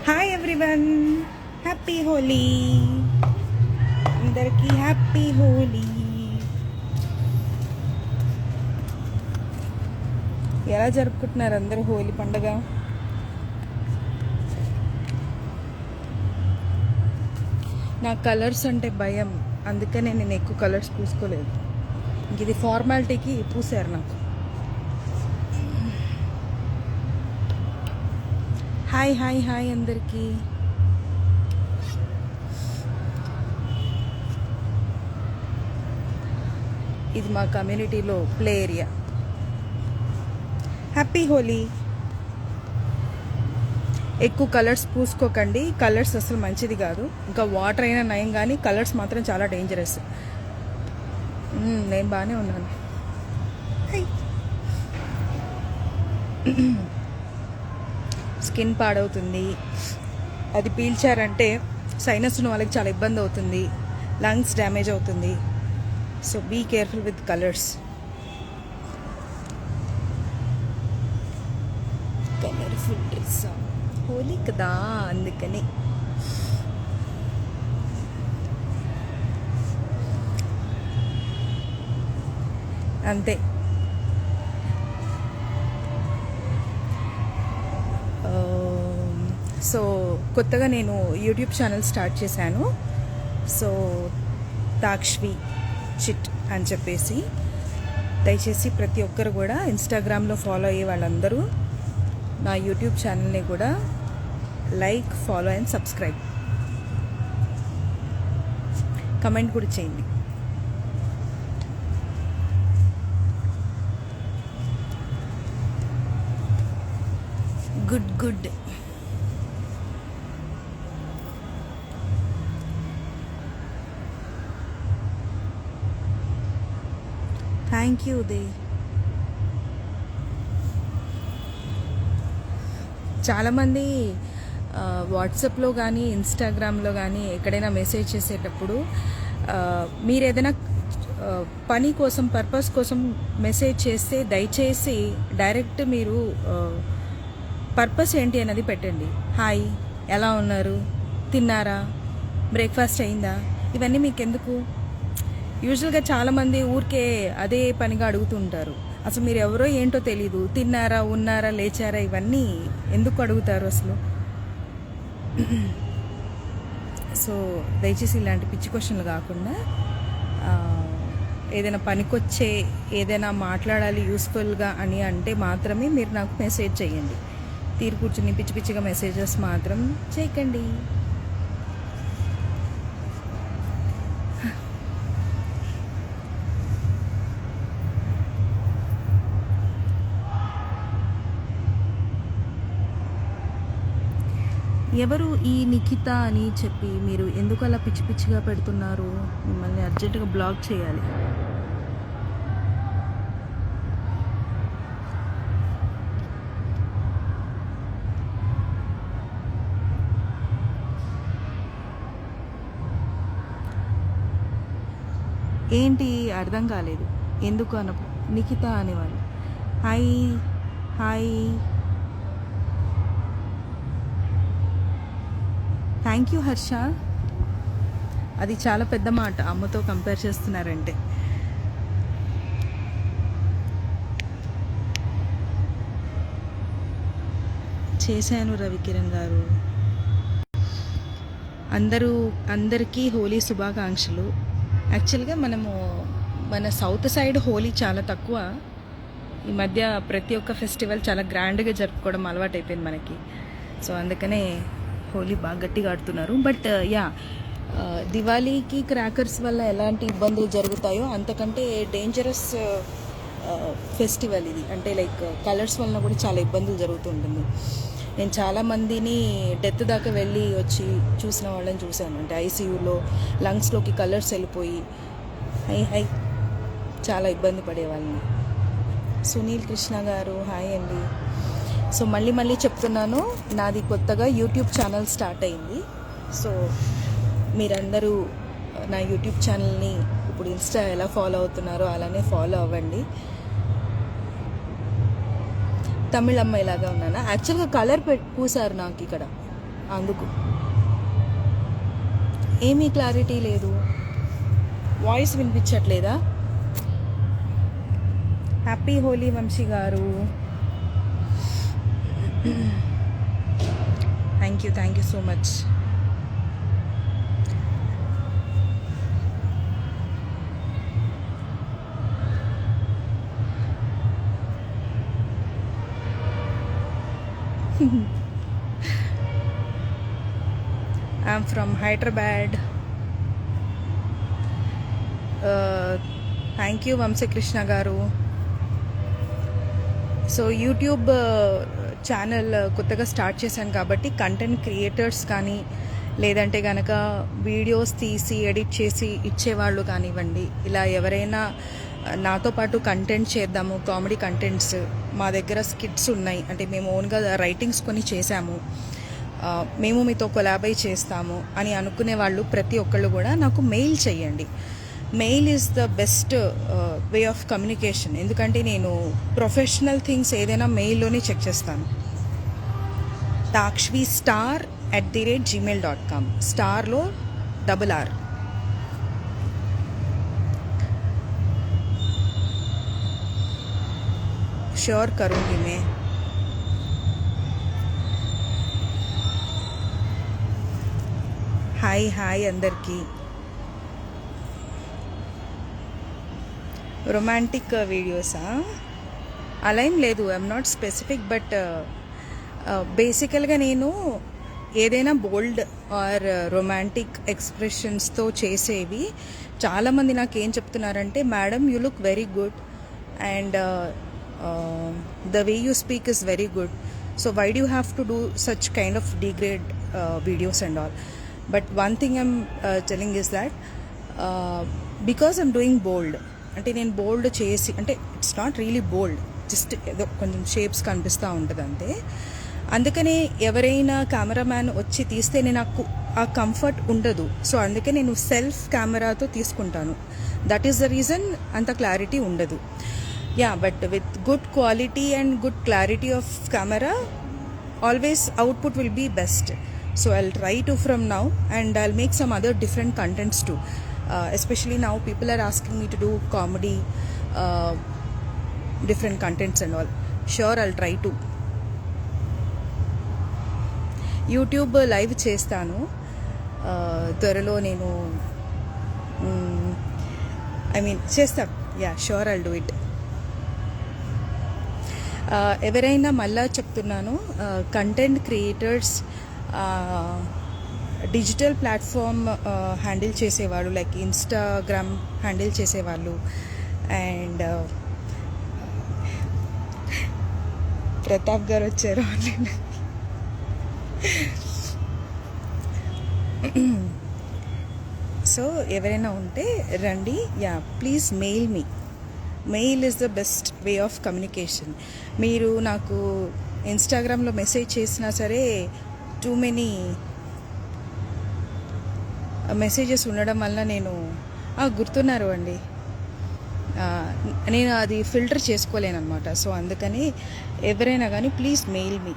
Hi everyone, happy Holi. అందరికీ happy Holi. ఎలా జరుపుకుంటున్నారు అందరూ హోలీ పండుగ? నాకు కలర్స్ అంటే భయం, అందుకనే నేను ఎక్కువ కలర్స్ పూసుకోలేదు. ఇది ఫార్మాలిటీకి పూసారు నాకు. హాయ్ హాయ్ హాయ్ అందరికీ. ఇది మా కమ్యూనిటీలో ప్లే ఏరియా. హ్యాపీ హోలీ. ఎక్కువ కలర్స్ పూసుకోకండి, కలర్స్ అసలు మంచిది కాదు. ఇంకా వాటర్ అయినా నయం, కానీ కలర్స్ మాత్రం చాలా డేంజరస్. నేను బాగానే ఉన్నాను. స్కిన్ పాడవుతుంది, అది పీల్చారంటే సైనస్ ఉన్న వాళ్ళకి చాలా ఇబ్బంది అవుతుంది, లంగ్స్ డ్యామేజ్ అవుతుంది. So be careful with colours. Colourful dress Holi కదా, అందుకని. అంతే. సో కొత్తగా నేను యూట్యూబ్ ఛానల్ స్టార్ట్ చేశాను. సో తాక్ష్వి చిట్ అని చెప్పేసి, దయచేసి ప్రతి ఒక్కరు కూడా ఇన్స్టాగ్రామ్లో ఫాలో అయ్యే వాళ్ళందరూ నా యూట్యూబ్ ఛానల్ని కూడా like, follow and subscribe, comment కూడా చేయండి. Good good. Thank you Uday. చాలామంది వాట్సాప్లో కానీ ఇన్స్టాగ్రామ్లో కానీ ఎక్కడైనా మెసేజ్ చేసేటప్పుడు మీరు ఏదైనా పని కోసం, పర్పస్ కోసం మెసేజ్ చేస్తే దయచేసి డైరెక్ట్ మీరు పర్పస్ ఏంటి అన్నది పెట్టండి. హాయ్, ఎలా ఉన్నారు, తిన్నారా, బ్రేక్ఫాస్ట్ అయిందా, ఇవన్నీ మీకు ఎందుకు? యూజువల్గా చాలామంది ఊరికే అదే పనిగా అడుగుతుంటారు. అసలు మీరు ఎవరో ఏంటో తెలీదు. తిన్నారా, ఉన్నారా, లేచారా, ఇవన్నీ ఎందుకు అడుగుతారు అసలు? సో దయచేసి ఇలాంటి పిచ్చి క్వశ్చన్లు కాకుండా ఏదైనా పనికొచ్చే, ఏదైనా మాట్లాడాలి యూస్ఫుల్గా అని అంటే మాత్రమే మీరు నాకు మెసేజ్ చేయండి. తీరు కూర్చుని పిచ్చి పిచ్చిగా మెసేజెస్ మాత్రం చేయకండి. ఎవరు ఈ నిఖిత అని చెప్పి మీరు ఎందుకు అలా పిచ్చి పిచ్చిగా పెడుతున్నారు? మిమ్మల్ని అర్జెంటుగా బ్లాక్ చేయాలి. ఏంటి అర్థం కాలేదు. ఎందుకు అన నిఖిత అనేవాళ్ళు. Hi hi, thank you Harsha. అది చాలా పెద్ద మాట, అమ్మతో కంపేర్ చేస్తున్నారంటే. చేశాను రవికిరణ్ గారు. అందరికీ హోలీ శుభాకాంక్షలు. యాక్చువల్గా మన సౌత్ సైడ్ హోలీ చాలా తక్కువ. ఈ మధ్య ప్రతి ఒక్క ఫెస్టివల్ చాలా గ్రాండ్గా జరుపుకోవడం అలవాటు అయిపోయింది మనకి. సో అందుకనే హోలీ బాగా గట్టిగా ఆడుతున్నారు. బట్ దివాళీకి క్రాకర్స్ వల్ల ఎలాంటి ఇబ్బందులు జరుగుతాయో అంతకంటే డేంజరస్ ఫెస్టివల్ ఇది. అంటే లైక్ కలర్స్ వలన కూడా చాలా ఇబ్బందులు జరుగుతుంటుంది. నేను చాలామందిని డెత్ దాకా వెళ్ళి వచ్చి చూసిన వాళ్ళని చూశాను. అంటే ఐసీయూలో లంగ్స్లోకి కలర్స్ వెళ్ళిపోయి హై చాలా ఇబ్బంది పడేవాళ్ళని. సునీల్ కృష్ణ గారు హాయ్ అండి. సో మళ్ళీ చెప్తున్నాను, నాది కొత్తగా యూట్యూబ్ ఛానల్ స్టార్ట్ అయింది. సో మీరందరూ నా యూట్యూబ్ ఛానల్ని ఇప్పుడు ఇన్స్టా ఎలా ఫాలో అవుతున్నారో అలానే ఫాలో అవ్వండి. తమిళ అమ్మాయిలాగా ఉన్నానా? యాక్చువల్గా కలర్ పూసారు నాకు ఇక్కడ. అందుకు ఏమీ క్లారిటీ లేదు. వాయిస్ వినిపించట్లేదా? హ్యాపీ హోలీ వంశీ గారు. Thank you so much. I'm from Hyderabad. Thank you Vamsa Krishna గారు. సో యూట్యూబ్ ఛానల్ కొత్తగా స్టార్ట్ చేశాను కాబట్టి కంటెంట్ క్రియేటర్స్ కానీ లేదంటే కనుక వీడియోస్ తీసి ఎడిట్ చేసి ఇచ్చేవాళ్ళు కానివ్వండి, ఇలా ఎవరైనా నాతో పాటు కంటెంట్ చేద్దాము, కామెడీ కంటెంట్స్, మా దగ్గర స్కిట్స్ ఉన్నాయి అంటే మేము ఓన్గా రైటింగ్స్ కొని చేశాము, మేము మీతో కొలాబై చేస్తాము అని అనుకునే వాళ్ళు ప్రతి ఒక్కళ్ళు కూడా నాకు మెయిల్ చేయండి. Mail is the best way of communication. ఎందుకంటే నేను ప్రొఫెషనల్ థింగ్స్ ఏదైనా మెయిల్లోనే చెక్ చేస్తాను. takshvi@gmail.com, స్టార్లో R. श्योर करूँगी मैं. హాయ్ అందరికీ. రొమాంటిక్ వీడియోసా? అలా ఏం లేదు. ఐఎమ్ నాట్ స్పెసిఫిక్, బట్ బేసికల్గా నేను ఏదైనా బోల్డ్ ఆర్ రొమాంటిక్ ఎక్స్ప్రెషన్స్తో చేసేవి చాలామంది నాకు ఏం చెప్తున్నారంటే, madam you look very good and the way you speak is very good, so why do you have to do such kind of degrade videos and all? But one thing I'm telling is that because I'm doing bold, అంటే నేను బోల్డ్ చేసి అంటే it's not really bold, just ఏదో కొంచెం shapes కనిపిస్తూ ఉంటుంది అంతే. అందుకనే ఎవరైనా కెమెరామ్యాన్ వచ్చి తీస్తేనే నాకు ఆ కంఫర్ట్ ఉండదు. సో అందుకే నేను సెల్ఫ్ కెమెరాతో తీసుకుంటాను. దట్ ఈస్ ద రీజన్ అంత క్లారిటీ ఉండదు. Yeah, but with good quality and good clarity of camera, always output will be best. So I'll try to from now, and I'll make some other different contents too. Especially now people are asking me to do comedy, different contents and all. Sure, I'll try to. YouTube live చేస్తాను త్వరలో. నేను చేస్తాను. Yeah, sure, I'll do it. ఎవరైనా మళ్ళా చెప్తున్నాను, content creators digital platform handle చేసేవాళ్ళు, like Instagram handle చేసేవాళ్ళు and Pratap గారు వచ్చారు. సో ఎవరైనా ఉంటే రండి. Yeah, please mail me. Mail is the best way of communication. మీరు నాకు ఇన్స్టాగ్రామ్లో మెసేజ్ చేసినా సరే టూ మెనీ మెసేజెస్ ఉండడం వల్ల నేను గుర్తున్నారు అండి, నేను అది ఫిల్టర్ చేసుకోలేను అనమాట. సో అందుకని ఎవరైనా కానీ please mail me.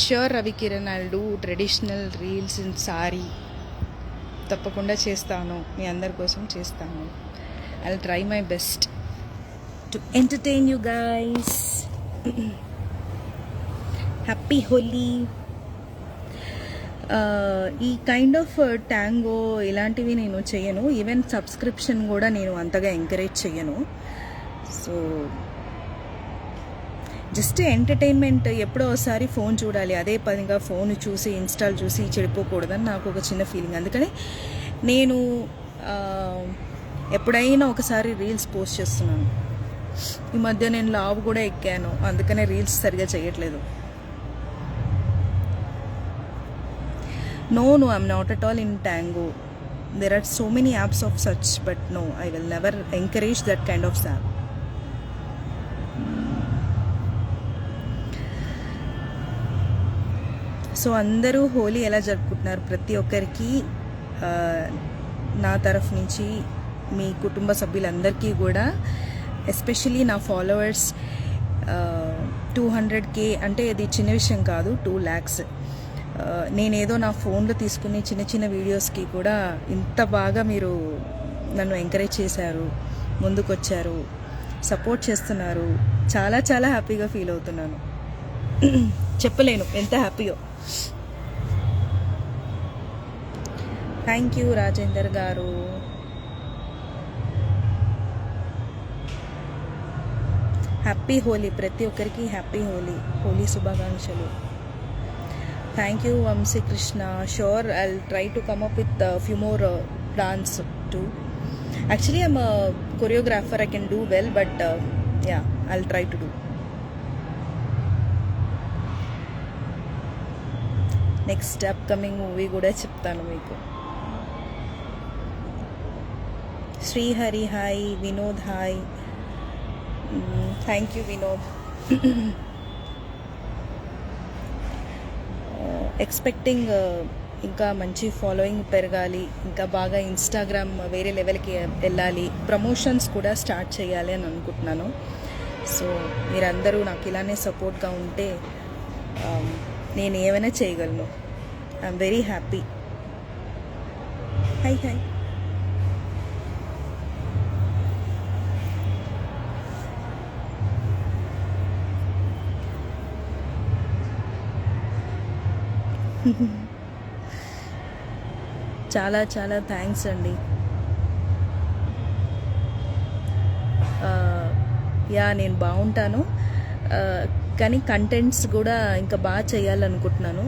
Sure Ravikiran, I'll do traditional reels in sorry. తప్పకుండా చేస్తాను, మీ అందరి కోసం చేస్తాను. I'll try my best to entertain you guys. Happy Holi. ఈ కైండ్ ఆఫ్ ట్యాంగో ఇలాంటివి నేను చేయను. ఈవెన్ సబ్స్క్రిప్షన్ కూడా నేను అంతగా ఎంకరేజ్ చేయను. So just entertainment. ఎప్పుడో ఒకసారి ఫోన్ చూడాలి, అదే పనిగా ఫోన్ చూసి ఇన్స్టాల్ చూసి చెడిపోకూడదని నాకు ఒక చిన్న ఫీలింగ్. అందుకని నేను ఎప్పుడైనా ఒకసారి రీల్స్ పోస్ట్ చేస్తున్నాను. ఈ మధ్య నేను లావు కూడా ఎక్కాను, అందుకనే రీల్స్ సరిగా చేయట్లేదు. No, I'm not at all in Tango. There are so many apps of such, but no, I will never encourage that kind of app. So అందరూ హోలీ ఎలా జరుపుకుంటున్నారు? ప్రతి ఒక్కరికి నా తరఫు నుంచి, మీ కుటుంబ సభ్యులందరికీ కూడా, ఎస్పెషలీ నా ఫాలోవర్స్ 200K అంటే ఇది చిన్న విషయం కాదు. 2 lakhs. నేనేదో నా ఫోన్లో తీసుకునే చిన్న చిన్న వీడియోస్కి కూడా ఇంత బాగా మీరు నన్ను ఎంకరేజ్ చేశారు, ముందుకొచ్చారు, సపోర్ట్ చేస్తున్నారు. చాలా చాలా హ్యాపీగా ఫీల్ అవుతున్నాను. చెప్పలేను ఎంత హ్యాపీయో. థ్యాంక్ యూ రాజేందర్ గారు. హ్యాపీ హోలీ, ప్రతి ఒక్కరికి హ్యాపీ హోలీ శుభాకాంక్షలు. Thank you Vamsi Krishna. Sure I'll try to come up with few more dance too. Actually, I'm a choreographer. I can do well, but yeah, I'll try to do. Next upcoming movie కూడా చెప్తాను మీకు. Srihari hi, Vinod hi. Thank you Vinod. Expecting ఇంకా మంచి following పెరగాలి, ఇంకా బాగా Instagram వేరే లెవెల్కి వెళ్ళాలి, ప్రమోషన్స్ కూడా స్టార్ట్ చేయాలి అని అనుకుంటున్నాను. సో మీరందరూ నాకు ఇలానే సపోర్ట్గా ఉంటే నేను ఏమైనా చేయగలను. I'm very happy. Hi hi. చాలా చాలా థ్యాంక్స్ అండి. యా నేను బాగుంటాను, కానీ కంటెంట్స్ కూడా ఇంకా బాగా చేయాలనుకుంటున్నాను.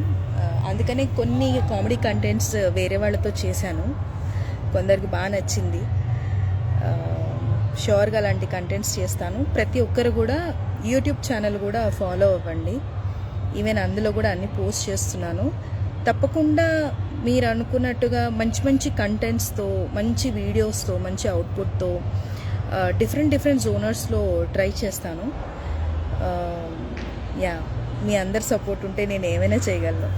అందుకనే కొన్ని కామెడీ కంటెంట్స్ వేరే వాళ్ళతో చేశాను, కొందరికి బాగా నచ్చింది. షూర్గా అలాంటి కంటెంట్స్ చేస్తాను. ప్రతి ఒక్కరు కూడా యూట్యూబ్ ఛానల్ కూడా ఫాలో అవ్వండి. ఈవెన్ అందులో కూడా అన్ని పోస్ట్ చేస్తున్నాను. తప్పకుండా మీరు అనుకున్నట్టుగా మంచి మంచి కంటెంట్స్తో, మంచి వీడియోస్తో, మంచి అవుట్పుట్తో డిఫరెంట్ జోనర్స్లో ట్రై చేస్తాను. యా మీ అందరి సపోర్ట్ ఉంటే నేను ఏమైనా చేయగలను.